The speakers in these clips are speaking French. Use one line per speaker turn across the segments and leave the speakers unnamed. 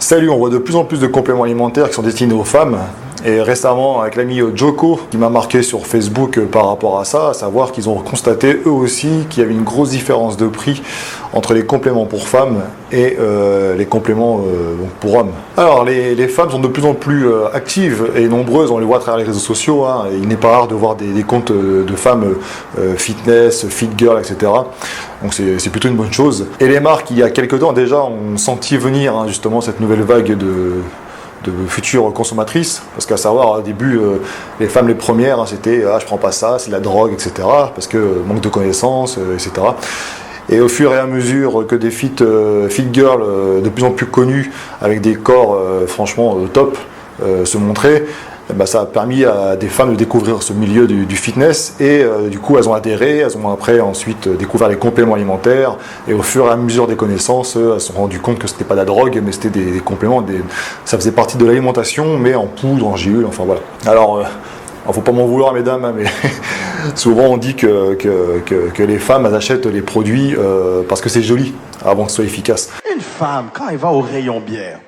Salut, on voit de plus en plus de compléments alimentaires qui sont destinés aux femmes. Et récemment, avec l'ami Joko, qui m'a marqué sur Facebook par rapport à ça, à savoir qu'ils ont constaté eux aussi qu'il y avait une grosse différence de prix entre les compléments pour femmes et les compléments pour hommes. Alors, les femmes sont de plus en plus actives et nombreuses, on les voit à travers les réseaux sociaux. Hein, et il n'est pas rare de voir des comptes de femmes fitness, fit girl, etc. Donc c'est plutôt une bonne chose. Et les marques, il y a quelques temps déjà, ont senti venir justement cette nouvelle vague de futures consommatrices, parce qu'à savoir au début les femmes les premières c'était je prends pas ça, c'est de la drogue, etc. parce que manque de connaissances, etc. Et au fur et à mesure que des fit girls de plus en plus connues avec des corps franchement top se montraient, ça a permis à des femmes de découvrir ce milieu du fitness et du coup elles ont adhéré, elles ont après ensuite découvert les compléments alimentaires et au fur et à mesure des connaissances, elles se sont rendues compte que c'était pas de la drogue mais c'était des compléments, ça faisait partie de l'alimentation mais en poudre, en gélule, enfin voilà. Alors faut pas m'en vouloir mesdames, hein, mais souvent on dit que les femmes elles achètent les produits parce que c'est joli avant que ce soit efficace.
Une femme quand elle va au rayon bière,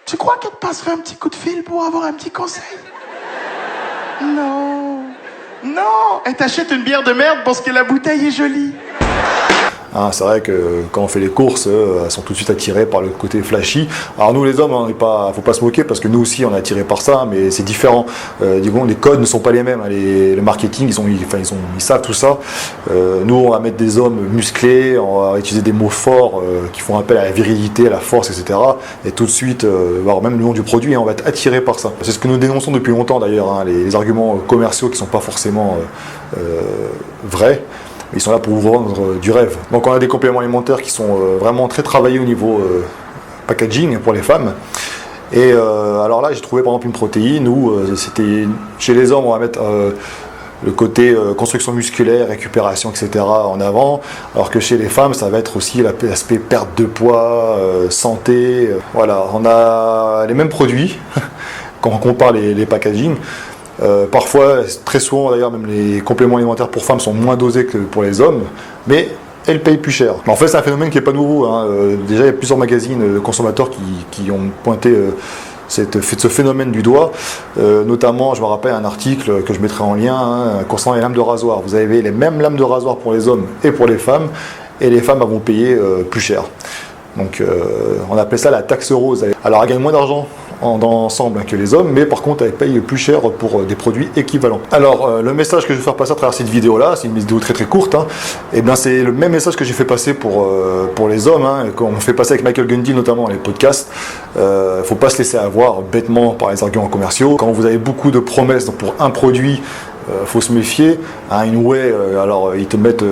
tu crois qu'elle te passerait un petit coup de fil pour avoir un petit conseil? Non. Non, elle t'achète une bière de merde parce que la bouteille est jolie.
C'est vrai que quand on fait les courses, elles sont tout de suite attirées par le côté flashy. Alors nous les hommes, faut pas se moquer parce que nous aussi on est attirés par ça, mais c'est différent. Les codes ne sont pas les mêmes. Le marketing, ils savent tout ça. Nous on va mettre des hommes musclés, on va utiliser des mots forts qui font appel à la virilité, à la force, etc. Et tout de suite, même le nom du produit, on va être attiré par ça. C'est ce que nous dénonçons depuis longtemps d'ailleurs, les arguments commerciaux qui ne sont pas forcément vrais. Ils sont là pour vous vendre du rêve. Donc on a des compléments alimentaires qui sont vraiment très travaillés au niveau packaging pour les femmes. Et alors là j'ai trouvé par exemple une protéine où c'était chez les hommes on va mettre le côté construction musculaire, récupération, etc. en avant, alors que chez les femmes ça va être aussi l'aspect perte de poids, santé. Voilà, on a les mêmes produits quand on compare les packaging. Parfois, très souvent d'ailleurs, même les compléments alimentaires pour femmes sont moins dosés que pour les hommes, mais elles payent plus cher. Mais en fait, c'est un phénomène qui n'est pas nouveau. Déjà, il y a plusieurs magazines de consommateurs qui ont pointé ce phénomène du doigt. Notamment, je me rappelle un article que je mettrai en lien concernant les lames de rasoir. Vous avez les mêmes lames de rasoir pour les hommes et pour les femmes, et les femmes vont payer plus cher. Donc, on appelle ça la taxe rose. Alors, elle gagne moins d'argent d'ensemble que les hommes, mais par contre elles payent plus cher pour des produits équivalents. Alors le message que je vais faire passer à travers cette vidéo là, c'est une vidéo très très courte, et bien c'est le même message que j'ai fait passer pour les hommes, qu'on fait passer avec Michael Gundy notamment dans les podcasts. Faut pas se laisser avoir bêtement par les arguments commerciaux. Quand vous avez beaucoup de promesses pour un produit, faut se méfier. Une whey, alors ils te mettent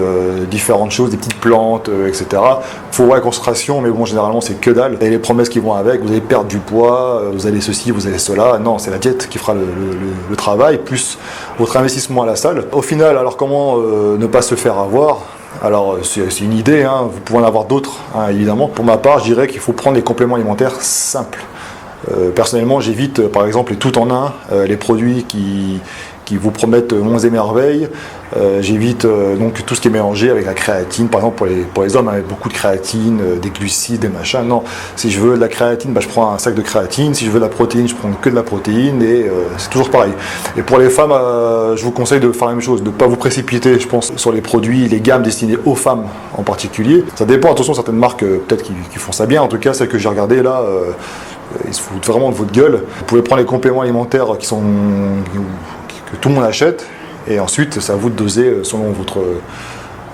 différentes choses, des petites plantes, etc. Faut voir la concentration, mais bon, généralement c'est que dalle. Et les promesses qui vont avec, vous allez perdre du poids, vous allez ceci, vous allez cela. Non, c'est la diète qui fera le travail, plus votre investissement à la salle. Au final, alors comment ne pas se faire avoir ? Alors c'est une idée, vous pouvez en avoir d'autres, évidemment. Pour ma part, je dirais qu'il faut prendre les compléments alimentaires simples. Personnellement, j'évite par exemple les tout en un, les produits qui vous promettent monts et merveilles. J'évite donc tout ce qui est mélangé avec la créatine, par exemple pour les hommes, avec beaucoup de créatine, des glucides, des machins. Non, si je veux de la créatine, je prends un sac de créatine. Si je veux de la protéine, je prends que de la protéine, et c'est toujours pareil. Et pour les femmes, je vous conseille de faire la même chose, de ne pas vous précipiter, je pense, sur les produits, les gammes destinées aux femmes en particulier. Ça dépend, attention, certaines marques peut-être qui font ça bien. En tout cas, celles que j'ai regardées là, ils se foutent vraiment de votre gueule. Vous pouvez prendre les compléments alimentaires que tout le monde achète, et ensuite c'est à vous de doser selon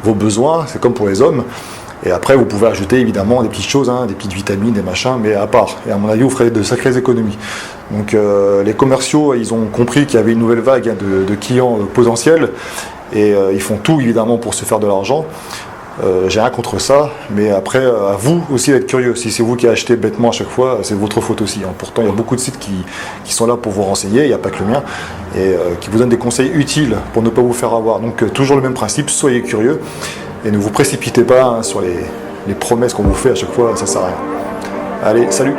vos besoins. C'est comme pour les hommes, et après vous pouvez ajouter évidemment des petites choses, des petites vitamines, des machins, mais à part, et à mon avis vous ferez de sacrées économies. Donc les commerciaux, ils ont compris qu'il y avait une nouvelle vague de clients potentiels, et ils font tout évidemment pour se faire de l'argent. J'ai rien contre ça, mais après à vous aussi d'être curieux. Si c'est vous qui achetez bêtement à chaque fois, c'est votre faute aussi. Pourtant il y a beaucoup de sites qui sont là pour vous renseigner, il n'y a pas que le mien, et qui vous donnent des conseils utiles pour ne pas vous faire avoir. Donc toujours le même principe, soyez curieux et ne vous précipitez pas sur les promesses qu'on vous fait à chaque fois, ça sert à rien. Allez, salut!